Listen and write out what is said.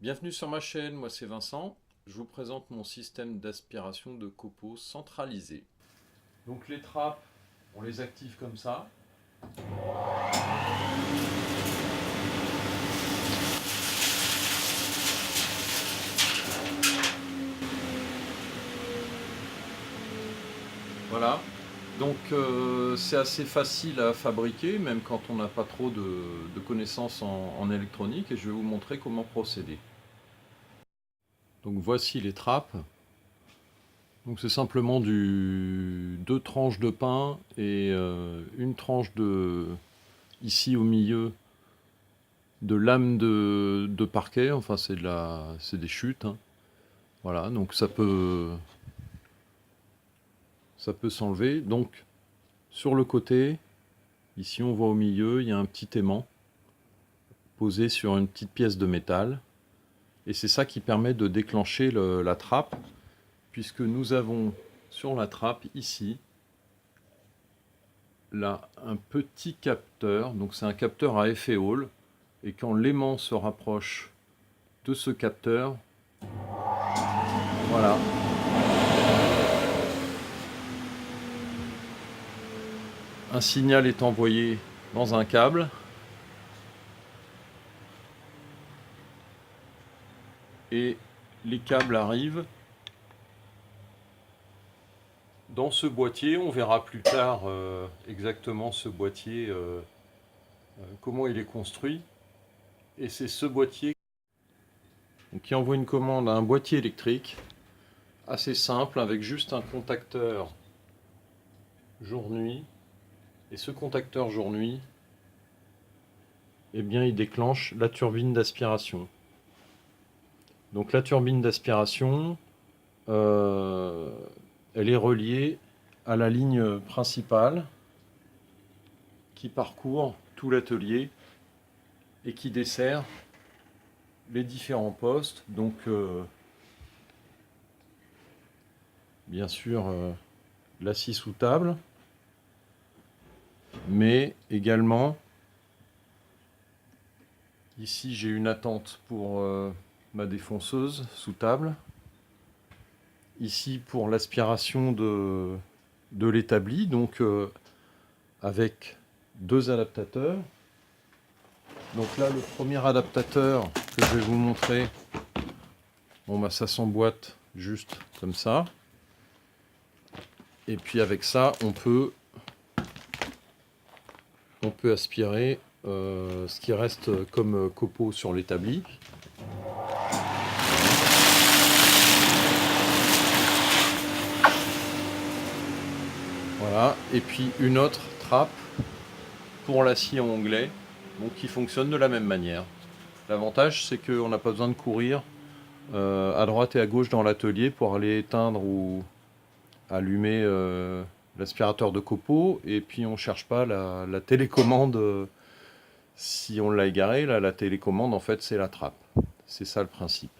Bienvenue sur ma chaîne, moi c'est Vincent. Je vous présente mon système d'aspiration de copeaux centralisé. Donc les trappes, on les active comme ça. Voilà. Donc c'est assez facile à fabriquer, même quand on n'a pas trop de connaissances en électronique, et je vais vous montrer comment procéder. Donc voici les trappes. Donc c'est simplement deux tranches de pain et une tranche ici au milieu de lame de parquet. Enfin c'est des chutes, hein. Voilà, donc ça peut s'enlever. Donc sur le côté, ici on voit au milieu, il y a un petit aimant posé sur une petite pièce de métal. Et c'est ça qui permet de déclencher la trappe, puisque nous avons sur la trappe ici, là, un petit capteur. Donc c'est un capteur à effet Hall. Et quand l'aimant se rapproche de ce capteur, voilà, un signal est envoyé dans un câble. Et les câbles arrivent dans ce boîtier. On verra plus tard exactement ce boîtier, comment il est construit. Et c'est ce boîtier qui envoie une commande à un boîtier électrique assez simple, avec juste un contacteur jour-nuit. Et ce contacteur jour-nuit, eh bien, il déclenche la turbine d'aspiration. Donc la turbine d'aspiration, elle est reliée à la ligne principale qui parcourt tout l'atelier et qui dessert les différents postes. Donc bien sûr la scie sous table, mais également ici j'ai une attente pour ma défonceuse sous table. Ici pour l'aspiration de l'établi, donc avec deux adaptateurs. Donc là, le premier adaptateur que je vais vous montrer, bon bah ça s'emboîte juste comme ça. Et puis avec ça, on peut aspirer ce qui reste comme copeaux sur l'établi. Voilà, et puis une autre trappe pour l'acier en onglet, donc qui fonctionne de la même manière. L'avantage, c'est qu'on n'a pas besoin de courir à droite et à gauche dans l'atelier pour aller éteindre ou allumer l'aspirateur de copeaux, et puis on ne cherche pas la télécommande si on l'a égaré. Là, la télécommande, en fait, c'est la trappe. C'est ça le principe.